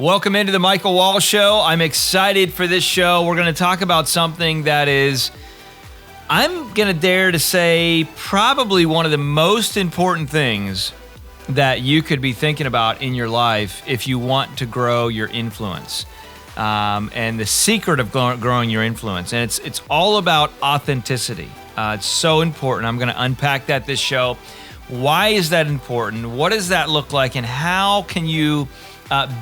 Welcome into the Michael Wall Show. I'm excited for this show. We're going to talk about something that is, I'm going to dare to say, probably one of the most important things that you could be thinking about in your life if you want to grow your influence. And the secret of growing your influence. And it's all about authenticity. It's so important. I'm going to unpack that this show. Why is that important? What does that look like? And how can you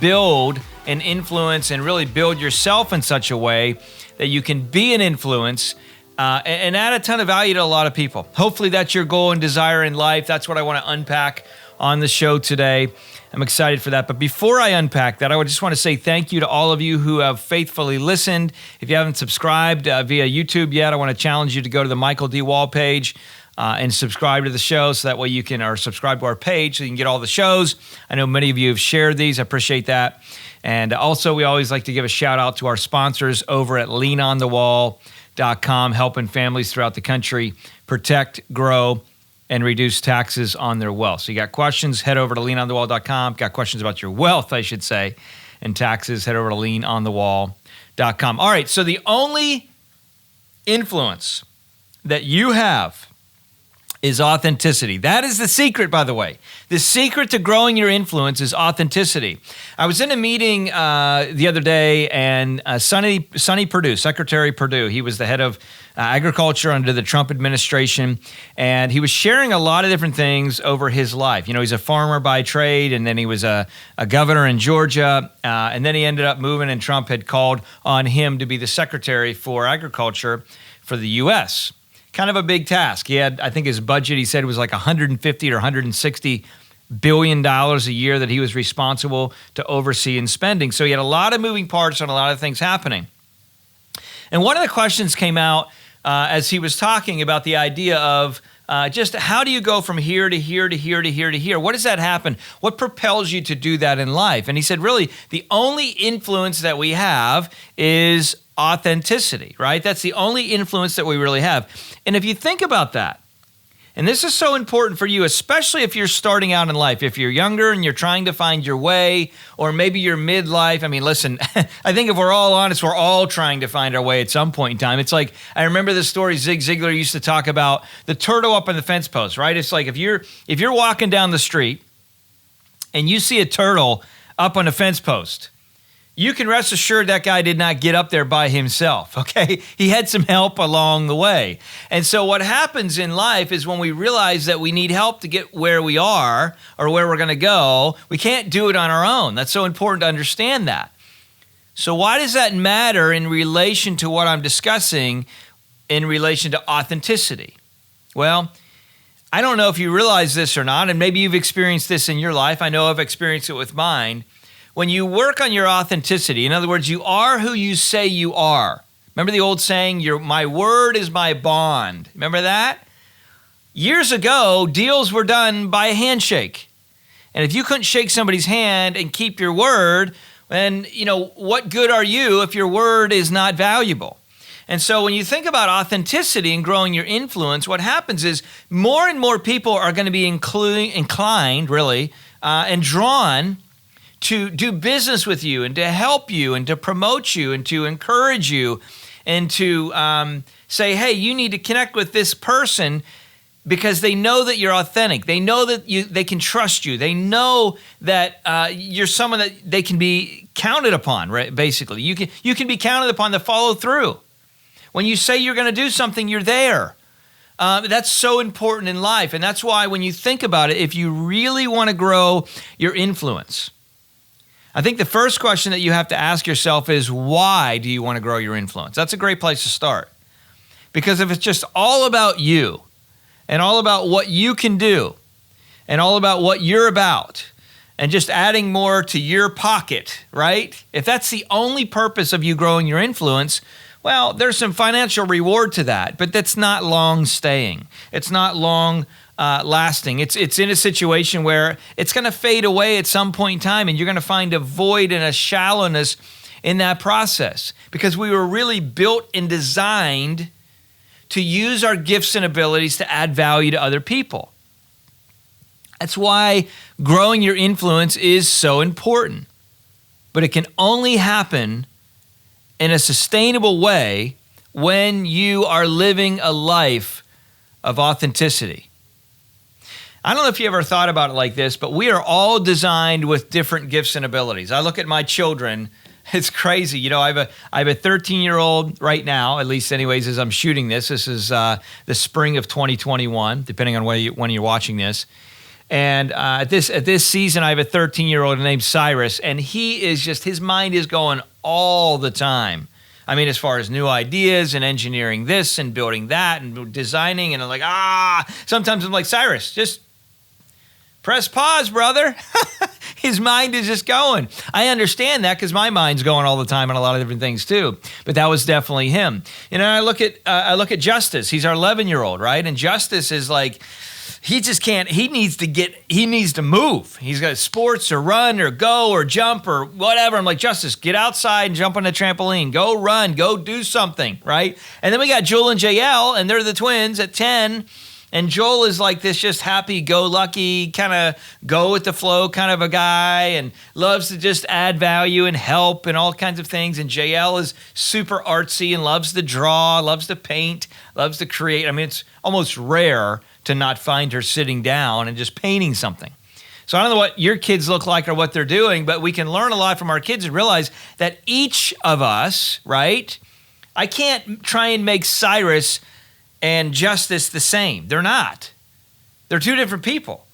build an influence and really build yourself in such a way that you can be an influence and add a ton of value to a lot of people? Hopefully that's your goal and desire in life. That's what I want to unpack on the show today. I'm excited for that. But before I unpack that, I would just want to say thank you to all of you who have faithfully listened. If you haven't subscribed via YouTube yet, I want to challenge you to go to the Michael D. Wall page and subscribe to the show so that way you can, or subscribe to our page so you can get all the shows. I know many of you have shared these. I appreciate that. And also, we always like to give a shout out to our sponsors over at leanonthewall.com, helping families throughout the country protect, grow, and reduce taxes on their wealth. So you got questions, head over to leanonthewall.com. Got questions about your wealth, I should say, and taxes, head over to leanonthewall.com. All right, so the only influence that you have is authenticity. That is the secret, by the way. The secret to growing your influence is authenticity. I was in a meeting the other day, and Sonny Perdue, Secretary Perdue, he was the head of agriculture under the Trump administration, and he was sharing a lot of different things over his life. You know, he's a farmer by trade, and then he was a governor in Georgia, and then he ended up moving, and Trump had called on him to be the Secretary for Agriculture for the U.S., kind of a big task. He had, I think his budget, he said, was like $150 or $160 billion a year that he was responsible to oversee in spending. So he had a lot of moving parts and a lot of things happening. And one of the questions came out as he was talking about the idea of just how do you go from here to here to here to here to here? What does that happen? What propels you to do that in life? And he said, really, the only influence that we have is authenticity, right? That's the only influence that we really have. And if you think about that, and this is so important for you, especially if you're starting out in life, if you're younger and you're trying to find your way, or maybe you're midlife. I mean, listen, I think if we're all honest, we're all trying to find our way at some point in time. It's like, I remember the story Zig Ziglar used to talk about, the turtle up on the fence post, right? It's like if you're walking down the street and you see a turtle up on a fence post, you can rest assured that guy did not get up there by himself, okay? He had some help along the way. And so what happens in life is when we realize that we need help to get where we are or where we're going to go, we can't do it on our own. That's so important to understand that. So why does that matter in relation to what I'm discussing in relation to authenticity? Well, I don't know if you realize this or not, and maybe you've experienced this in your life. I know I've experienced it with mine. When you work on your authenticity, in other words, you are who you say you are. Remember the old saying, my word is my bond. Remember that? Years ago, deals were done by a handshake. And if you couldn't shake somebody's hand and keep your word, then, what good are you if your word is not valuable? And so when you think about authenticity and growing your influence, what happens is more and more people are going to be inclined, really, and drawn to do business with you and to help you and to promote you and to encourage you and to say, hey, you need to connect with this person because they know that you're authentic. They know that they can trust you. They know that you're someone that they can be counted upon, right? Basically, you can be counted upon to follow through. When you say you're going to do something, you're there. That's so important in life. And that's why when you think about it, if you really want to grow your influence, I think the first question that you have to ask yourself is, why do you want to grow your influence? That's a great place to start. Because if it's just all about you and all about what you can do and all about what you're about and just adding more to your pocket, right? If that's the only purpose of you growing your influence, well, there's some financial reward to that, but that's not long staying. It's not long lasting. It's in a situation where it's going to fade away at some point in time, and you're going to find a void and a shallowness in that process because we were really built and designed to use our gifts and abilities to add value to other people. That's why growing your influence is so important. but it can only happen in a sustainable way when you are living a life of authenticity. I don't know if you ever thought about it like this, but we are all designed with different gifts and abilities. I look at my children. It's crazy. You know, I have a 13-year-old right now, at least anyways, as I'm shooting this. This is the spring of 2021, depending on when you're watching this. And at this season, I have a 13-year-old named Cyrus, and he is just, his mind is going all the time. I mean, as far as new ideas and engineering this and building that and designing, and I'm like, sometimes I'm like, Cyrus, just press pause, brother. His mind is just going. I understand that because my mind's going all the time on a lot of different things too. But that was definitely him. You know, I look at Justice. He's our 11-year-old, right? And Justice is like, he just can't. He needs to move. He's got sports or run or go or jump or whatever. I'm like, Justice, get outside and jump on the trampoline. Go run. Go do something, right? And then we got Joel and JL, and they're the twins at 10. And Joel is like this just happy-go-lucky, kind of go with the flow kind of a guy and loves to just add value and help and all kinds of things. And JL is super artsy and loves to draw, loves to paint, loves to create. I mean, it's almost rare to not find her sitting down and just painting something. So I don't know what your kids look like or what they're doing, but we can learn a lot from our kids and realize that each of us, right? I can't try and make Cyrus and Justice the same. They're not. They're two different people.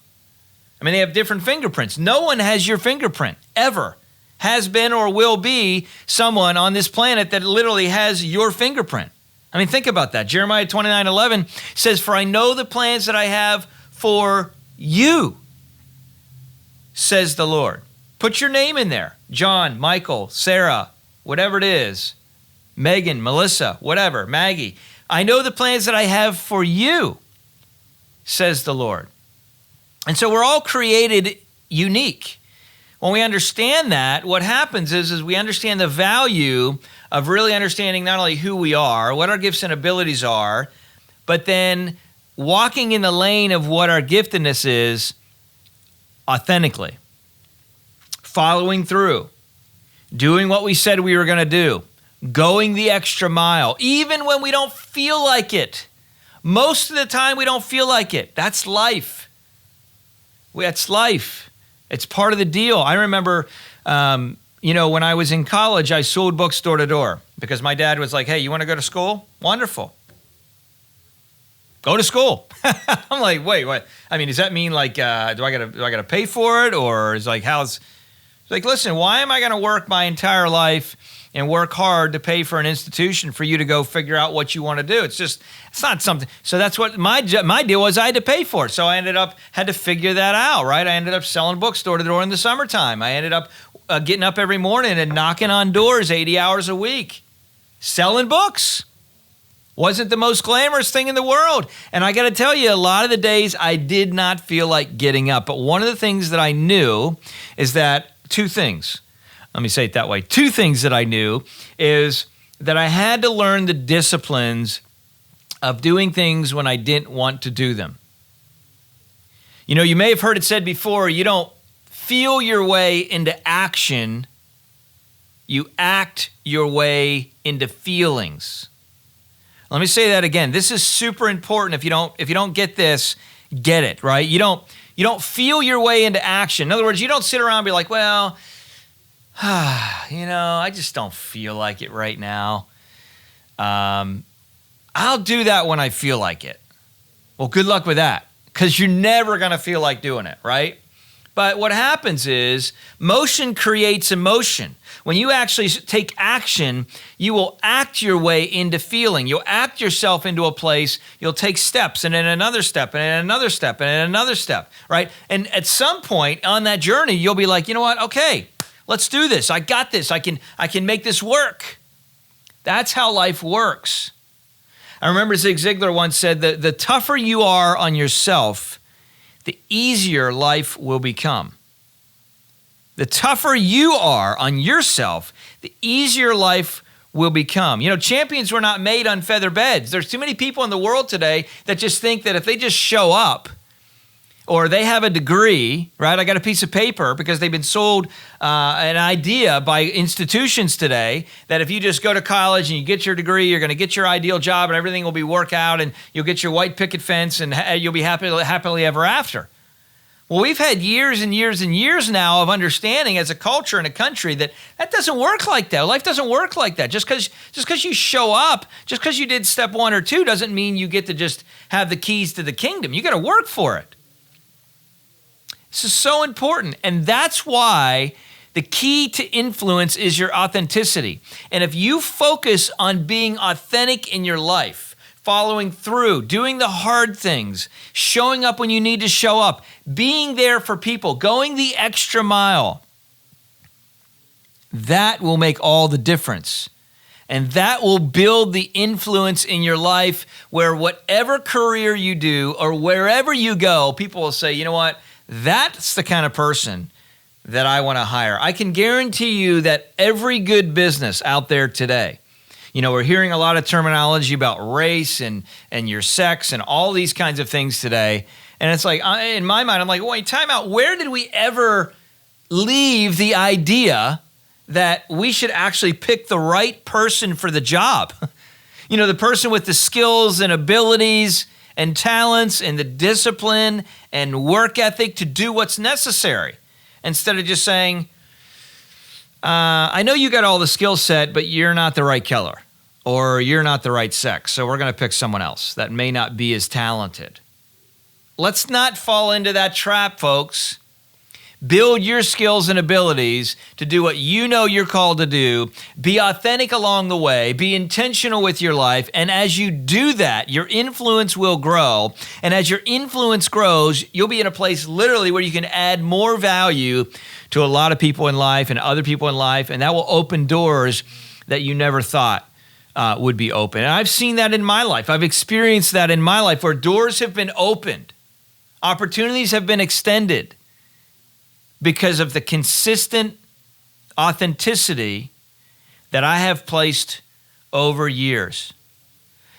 I mean, they have different fingerprints. No one has your fingerprint, ever. Has been or will be someone on this planet that literally has your fingerprint. I mean, think about that. Jeremiah 29:11 says, "For I know the plans that I have for you, says the Lord." Put your name in there. John, Michael, Sarah, whatever it is. Megan, Melissa, whatever, Maggie. I know the plans that I have for you, says the Lord. And so we're all created unique. When we understand that, what happens is we understand the value of really understanding not only who we are, what our gifts and abilities are, but then walking in the lane of what our giftedness is authentically. Following through, doing what we said we were going to do. Going the extra mile, even when we don't feel like it. Most of the time, we don't feel like it. That's life. That's life. It's part of the deal. I remember, when I was in college, I sold books door to door because my dad was like, "Hey, you want to go to school? Wonderful. Go to school." I'm like, "Wait, what? I mean, does that mean like, do I gotta pay for it, or is like how's?" It's like, listen, why am I going to work my entire life and work hard to pay for an institution for you to go figure out what you want to do? It's not something. So that's what my deal was. I had to pay for it. So I had to figure that out, right? I ended up selling books door to door in the summertime. I ended up getting up every morning and knocking on doors 80 hours a week, selling books. Wasn't the most glamorous thing in the world. And I got to tell you, a lot of the days I did not feel like getting up. But one of the things that I knew is that two things. Let me say it that way. Two things that I knew is that I had to learn the disciplines of doing things when I didn't want to do them. You know, you may have heard it said before, you don't feel your way into action, you act your way into feelings. Let me say that again. This is super important. If you don't get this, get it, right? You don't feel your way into action. In other words, you don't sit around and be like, well, I just don't feel like it right now. I'll do that when I feel like it. Well, good luck with that, because you're never going to feel like doing it, right? But what happens is motion creates emotion. When you actually take action, you will act your way into feeling. You'll act yourself into a place. You'll take steps and then another step and then another step and then another step, right? And at some point on that journey, you'll be like, you know what? Okay, let's do this. I got this. I can make this work. That's how life works. I remember Zig Ziglar once said that the tougher you are on yourself, the easier life will become. The tougher you are on yourself, the easier life will become. You know, champions were not made on feather beds. There's too many people in the world today that just think that if they just show up, or they have a degree, right? I got a piece of paper because they've been sold an idea by institutions today that if you just go to college and you get your degree, you're going to get your ideal job and everything will be work out and you'll get your white picket fence and you'll be happily ever after. Well, we've had years and years and years now of understanding as a culture and a country that doesn't work like that. Life doesn't work like that. Just because you show up, just because you did step 1 or 2 doesn't mean you get to just have the keys to the kingdom. You got to work for it. This is so important. And that's why the key to influence is your authenticity. And if you focus on being authentic in your life, following through, doing the hard things, showing up when you need to show up, being there for people, going the extra mile, that will make all the difference. And that will build the influence in your life where whatever career you do or wherever you go, people will say, you know what, that's the kind of person that I want to hire. I can guarantee you that every good business out there today, you know, we're hearing a lot of terminology about race and your sex and all these kinds of things today. And it's like, in my mind, I'm like, wait, time out. Where did we ever leave the idea that we should actually pick the right person for the job? You know, the person with the skills and abilities and talents and the discipline and work ethic to do what's necessary. Instead of just saying, I know you got all the skill set, but you're not the right killer. Or you're not the right sex, so we're going to pick someone else that may not be as talented. Let's not fall into that trap, folks. Build your skills and abilities to do what you know you're called to do. Be authentic along the way. Be intentional with your life. And as you do that, your influence will grow. And as your influence grows, you'll be in a place literally where you can add more value to a lot of people in life and other people in life. And that will open doors that you never thought would be open. And I've seen that in my life. I've experienced that in my life where doors have been opened. Opportunities have been extended because of the consistent authenticity that I have placed over years.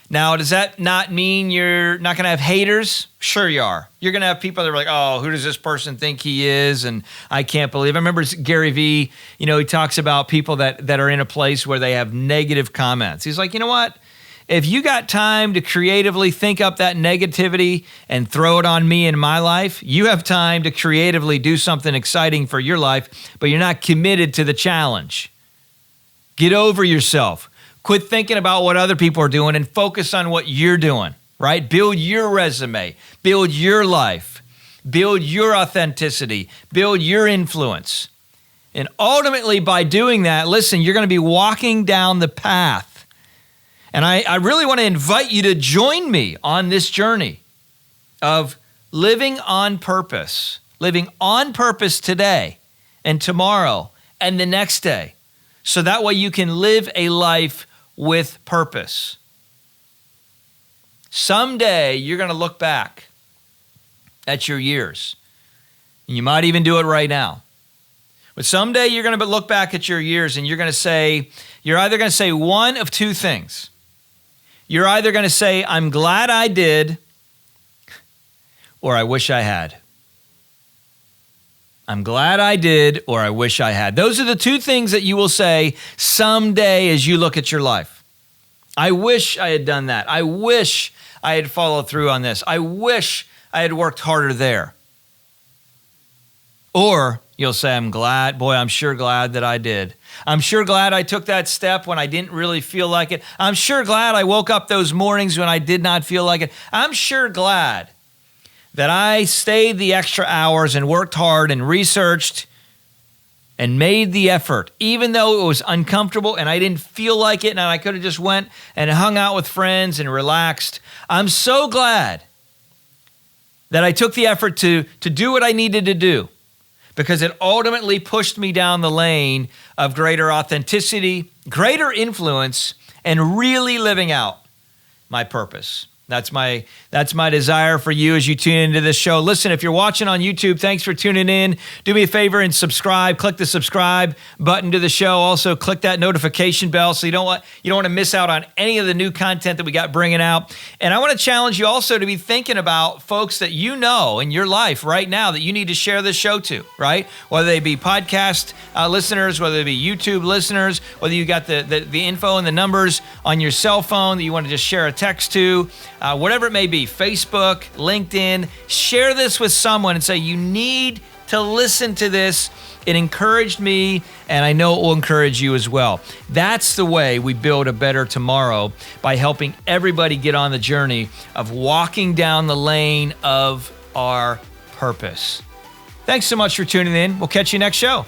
Now, does that not mean you're not going to have haters? Sure you are. You're going to have people that are like, oh, who does this person think he is? And I can't believe. I remember Gary Vee, you know, he talks about people that are in a place where they have negative comments. He's like, you know what? If you got time to creatively think up that negativity and throw it on me in my life, you have time to creatively do something exciting for your life, but you're not committed to the challenge. Get over yourself. Quit thinking about what other people are doing and focus on what you're doing, right? Build your resume, build your life, build your authenticity, build your influence. And ultimately by doing that, listen, you're going to be walking down the path. And I really want to invite you to join me on this journey of living on purpose today and tomorrow and the next day. So that way you can live a life with purpose. Someday you're going to look back at your years. And you might even do it right now. But someday you're going to look back at your years and you're either going to say one of two things. You're either going to say, I'm glad I did, or I wish I had. I'm glad I did, or I wish I had. Those are the two things that you will say someday as you look at your life. I wish I had done that. I wish I had followed through on this. I wish I had worked harder there. Or you'll say, I'm sure glad that I did. I'm sure glad I took that step when I didn't really feel like it. I'm sure glad I woke up those mornings when I did not feel like it. I'm sure glad that I stayed the extra hours and worked hard and researched and made the effort, even though it was uncomfortable and I didn't feel like it and I could have just went and hung out with friends and relaxed. I'm so glad that I took the effort to do what I needed to do, because it ultimately pushed me down the lane of greater authenticity, greater influence, and really living out my purpose. That's my desire for you as you tune into this show. Listen, if you're watching on YouTube, thanks for tuning in. Do me a favor and subscribe. Click the subscribe button to the show. Also, click that notification bell so you don't want to miss out on any of the new content that we got bringing out. And I want to challenge you also to be thinking about folks that you know in your life right now that you need to share this show to, right? Whether they be podcast listeners, whether they be YouTube listeners, whether you got the info and the numbers on your cell phone that you want to just share a text to. Whatever it may be, Facebook, LinkedIn, share this with someone and say, you need to listen to this. It encouraged me, and I know it will encourage you as well. That's the way we build a better tomorrow, by helping everybody get on the journey of walking down the lane of our purpose. Thanks so much for tuning in. We'll catch you next show.